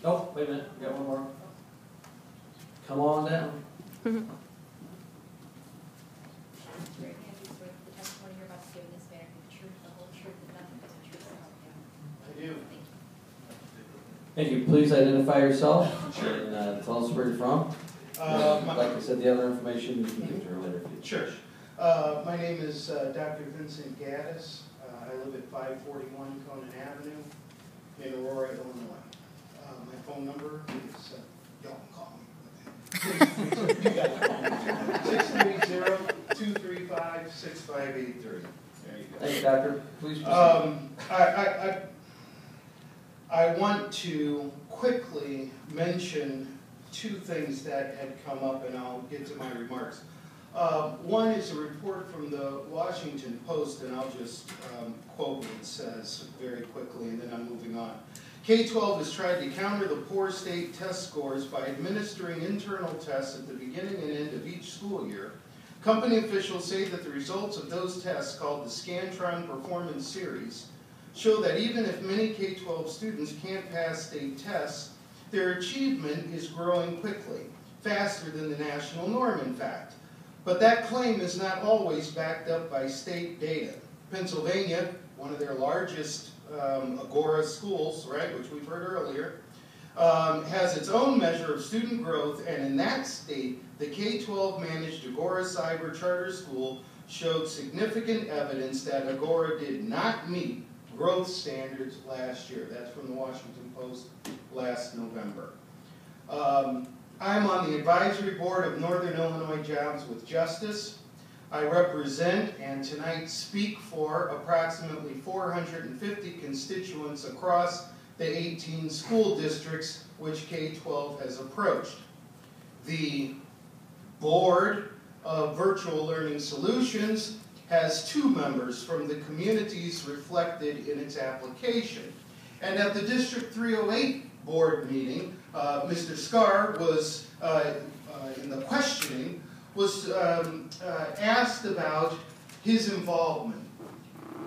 Oh, wait a minute, we got one more. Come on down. Thank you. Please identify yourself. Sure. And tell us where you're from. Like I said, the other information you can get to later. Sure. My name is Dr. Vincent Gaddis. I live at 541 Conan Avenue in Aurora, Illinois. My phone number is, y'all can call me. You got it. 630-235-6583. There you go. Thank you, Doctor. Please proceed. I want to quickly mention two things that had come up, and I'll get to my remarks. One is a report from the Washington Post, and I'll just quote what it says very quickly, and then I'm moving on. K-12 has tried to counter the poor state test scores by administering internal tests at the beginning and end of each school year. Company officials say that the results of those tests, called the Scantron Performance Series, show that even if many K-12 students can't pass state tests, their achievement is growing quickly, faster than the national norm, in fact. But that claim is not always backed up by state data. Pennsylvania, one of their largest Agora schools, right, which we've heard earlier, has its own measure of student growth, and in that state, the K-12 managed Agora Cyber Charter School showed significant evidence that Agora did not meet growth standards last year. That's from the Washington Post last November. I'm on the advisory board of Northern Illinois Jobs with Justice. I represent and tonight speak for approximately 450 constituents across the 18 school districts which K-12 has approached. The Board of Virtual Learning Solutions has 2 members from the communities reflected in its application. And at the District 308 board meeting, Mr. Scar was, in the questioning, was asked about his involvement.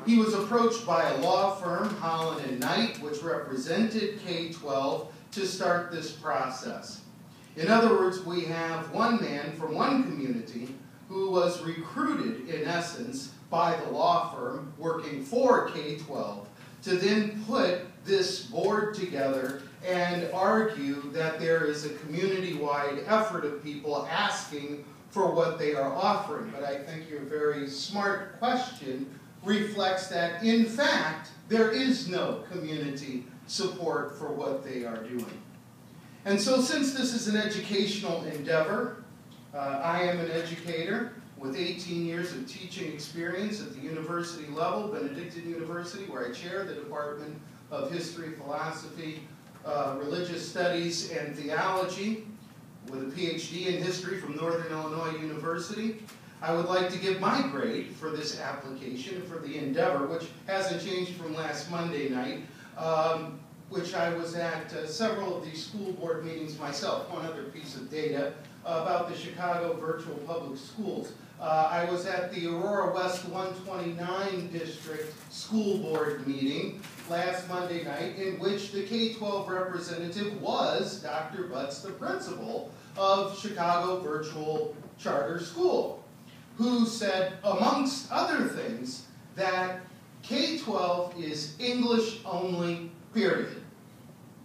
He was approached by a law firm, Holland & Knight, which represented K-12 to start this process. In other words, we have one man from one community who was recruited, in essence, by the law firm working for K-12 to then put this board together and argue that there is a community-wide effort of people asking for what they are offering. But I think your very smart question reflects that, in fact, there is no community support for what they are doing. And so since this is an educational endeavor, I am an educator with 18 years of teaching experience at the university level, Benedictine University, where I chair the Department of History, Philosophy, Religious Studies, and Theology, with a PhD in history from Northern Illinois University. I would like to give my grade for this application, for the endeavor, which hasn't changed from last Monday night, which I was at several of these school board meetings myself. One other piece of data about the Chicago Virtual Public Schools. I was at the Aurora West 129 District School Board meeting last Monday night, in which the K-12 representative was Dr. Butts, the principal of Chicago Virtual Charter School, who said, amongst other things, that K-12 is English only, period.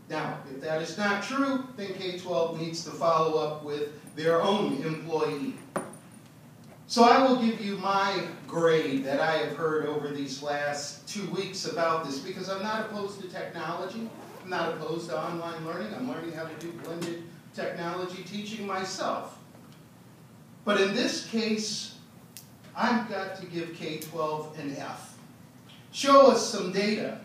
Now, if that is not true, then K-12 needs to follow up with their own employee. So I will give you my grade that I have heard over these last 2 weeks about this, because I'm not opposed to technology. I'm not opposed to online learning. I'm learning how to do blended technology teaching myself. But in this case, I've got to give K-12 an F. Show us some data.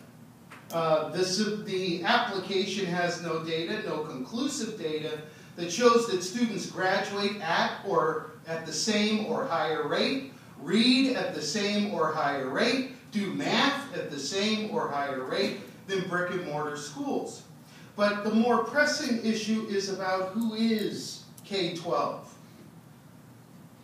The application has no data, no conclusive data, that shows that students graduate at or at the same or higher rate, read at the same or higher rate, do math at the same or higher rate than brick and mortar schools. But the more pressing issue is about who is K-12.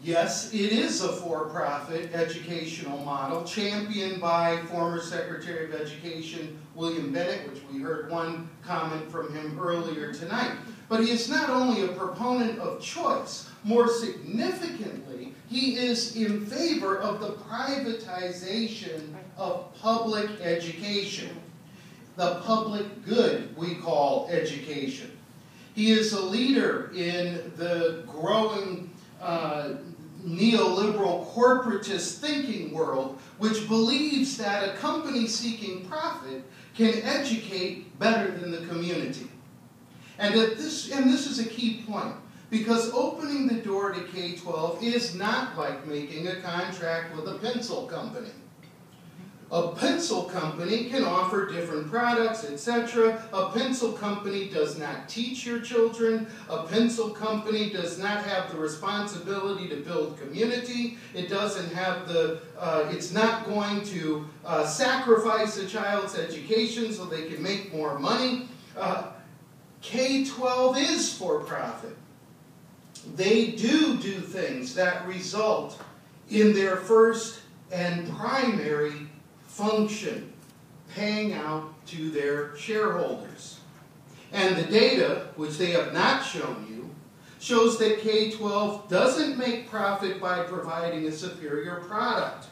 Yes, it is a for-profit educational model championed by former Secretary of Education William Bennett, which we heard one comment from him earlier tonight. But he is not only a proponent of choice, more significantly, he is in favor of the privatization of public education. The public good, we call education. He is a leader in the growing neoliberal corporatist thinking world, which believes that a company seeking profit can educate better than the community. And this is a key point, because opening the door to K-12 is not like making a contract with a pencil company. A pencil company can offer different products, etc. A pencil company does not teach your children. A pencil company does not have the responsibility to build community. It doesn't have the, it's not going to sacrifice a child's education so they can make more money. K-12 is for profit. They do things that result in their first and primary function, paying out to their shareholders. And the data, which they have not shown you, shows that K-12 doesn't make profit by providing a superior product.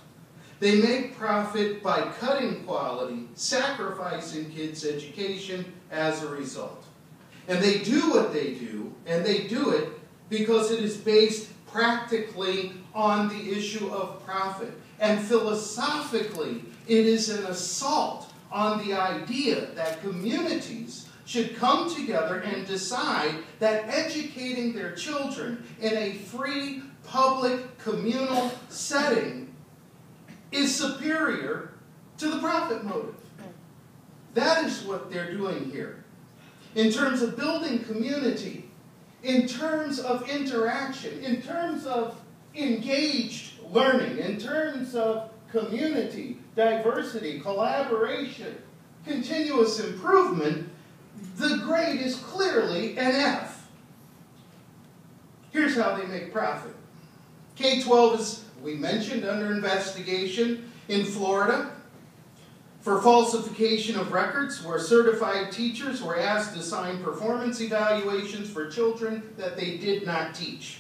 They make profit by cutting quality, sacrificing kids' education as a result. And they do what they do, and they do it because it is based practically on the issue of profit. And philosophically, it is an assault on the idea that communities should come together and decide that educating their children in a free, public, communal setting is superior to the profit motive. That is what they're doing here. In terms of building community, in terms of interaction, in terms of engaged learning, in terms of community, diversity, collaboration, continuous improvement, the grade is clearly an F. Here's how they make profit. K-12 is, we mentioned, under investigation in Florida for falsification of records, where certified teachers were asked to sign performance evaluations for children that they did not teach.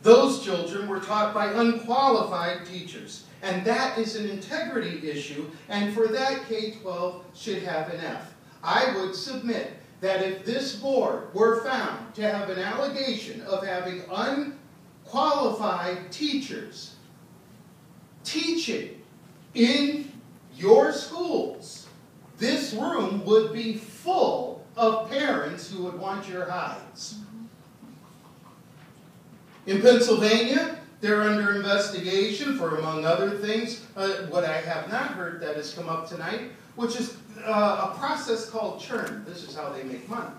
Those children were taught by unqualified teachers. And that is an integrity issue, and for that K-12 should have an F. I would submit that if this board were found to have an allegation of having unqualified teachers teaching in your schools, this room would be full of parents who would want your hides. In Pennsylvania, they're under investigation for, among other things, what I have not heard that has come up tonight, which is a process called churn. This is how they make money.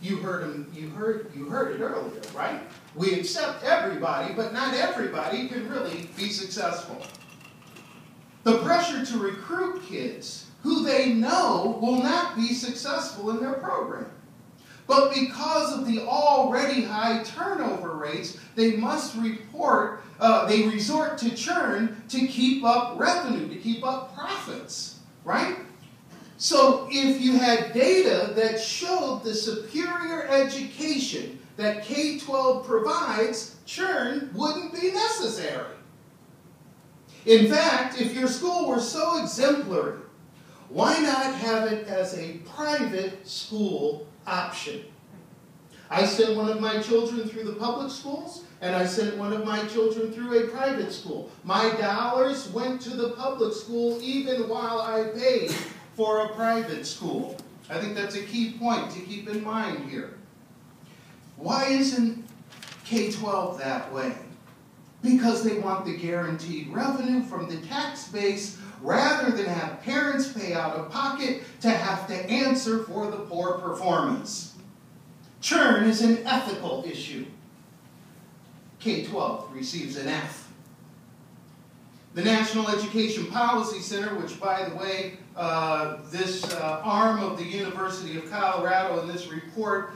You heard it earlier, right? We accept everybody, but not everybody can really be successful. The pressure to recruit kids who they know will not be successful in their program. But because of the already high turnover rates, they must they resort to churn to keep up revenue, to keep up profits, right? So if you had data that showed the superior education that K-12 provides, churn wouldn't be necessary. In fact, if your school were so exemplary, why not have it as a private school option? I sent one of my children through the public schools, and I sent one of my children through a private school. My dollars went to the public school even while I paid for a private school. I think that's a key point to keep in mind here. Why isn't K-12 that way? Because they want the guaranteed revenue from the tax base rather than have parents pay out of pocket to have to answer for the poor performance. Churn is an ethical issue. K-12 receives an F. The National Education Policy Center, which, by the way, this arm of the University of Colorado in this report,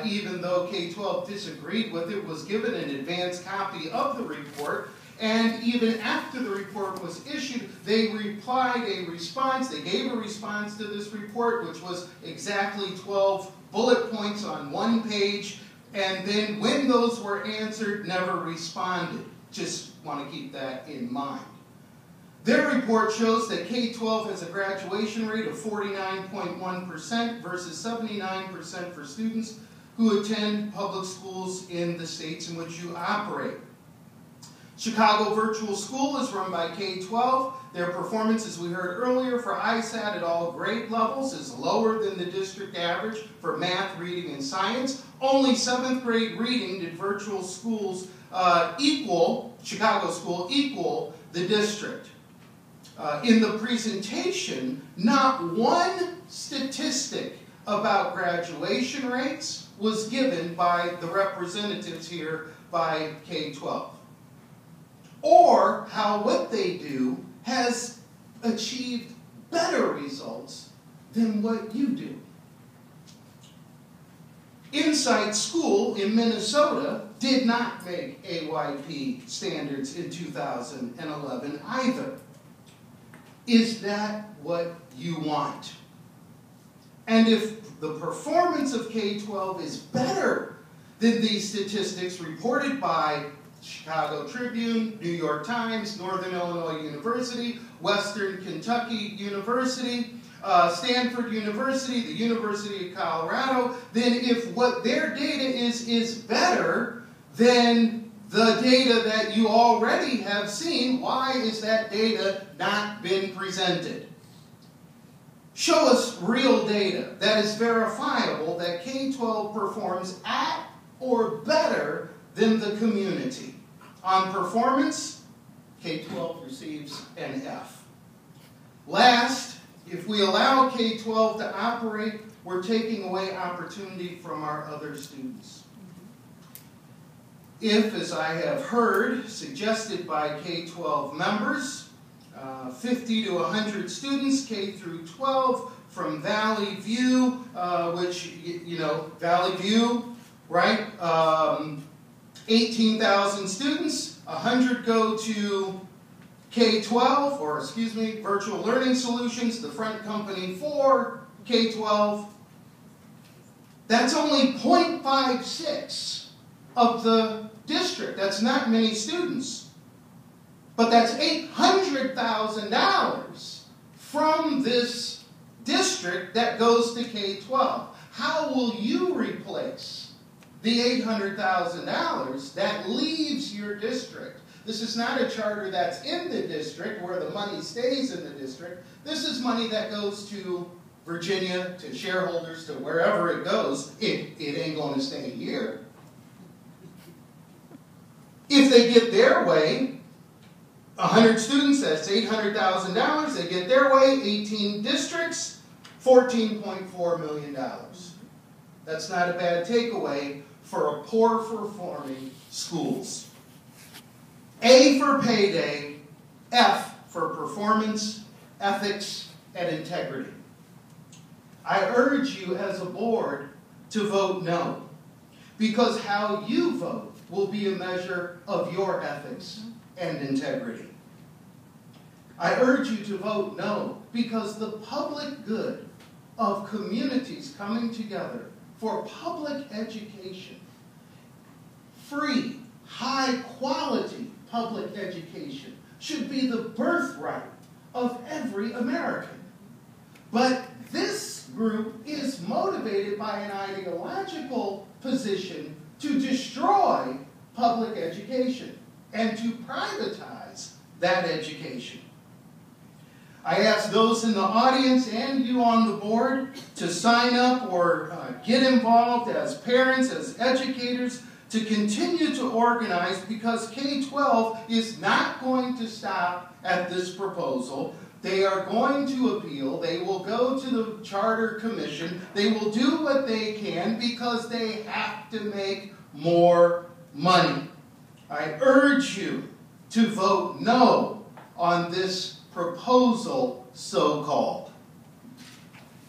even though K12 disagreed with it, was given an advance copy of the report. And even after the report was issued, they replied a response. They gave a response to this report, which was exactly 12 bullet points on one page. And then when those were answered, never responded. Just want to keep that in mind. Their report shows that K12 has a graduation rate of 49.1% versus 79% for students who attend public schools in the states in which you operate. Chicago Virtual School is run by K12. Their performance, as we heard earlier, for ISAT at all grade levels is lower than the district average for math, reading, and science. Only 7th grade reading did virtual schools Chicago School equal the district. In the presentation, not one statistic about graduation rates was given by the representatives here by K12. Or how what they do has achieved better results than what you do. Insight School in Minnesota did not make AYP standards in 2011 either. Is that what you want? And if the performance of K12 is better than these statistics reported by Chicago Tribune, New York Times, Northern Illinois University, Western Kentucky University, Stanford University, the University of Colorado, then if what their data is better than the data that you already have seen, why is that data not been presented? Show us real data that is verifiable that K12 performs at or better than the community. On performance, K12 receives an F. Last, if we allow K12 to operate, we're taking away opportunity from our other students. If, as I have heard, suggested by K12 members, 50 to 100 students, K through 12, from Valley View, which, you know, Valley View, right? 18,000 students, 100 go to K12, or excuse me, Virtual Learning Solutions, the front company for K12. That's only 0.56 of the district. That's not many students. But that's $800,000 from this district that goes to K12. How will you replace the $800,000 that leaves your district? This is not a charter that's in the district where the money stays in the district. This is money that goes to Virginia, to shareholders, to wherever it goes. It ain't going to stay here. If they get their way, 100 students, that's $800,000. They get their way, 18 districts, $14.4 million. That's not a bad takeaway for a poor performing schools. A for payday, F for performance, ethics, and integrity. I urge you as a board to vote no, because how you vote will be a measure of your ethics and integrity. I urge you to vote no, because the public good of communities coming together for public education, free, high-quality public education, should be the birthright of every American. But this group is motivated by an ideological position to destroy public education and to privatize that education. I ask those in the audience and you on the board to sign up or get involved as parents, as educators, to continue to organize, because K12 is not going to stop at this proposal. They are going to appeal. They will go to the Charter Commission. They will do what they can because they have to make more money. I urge you to vote no on this proposal, so-called.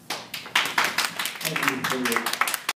Thank you for your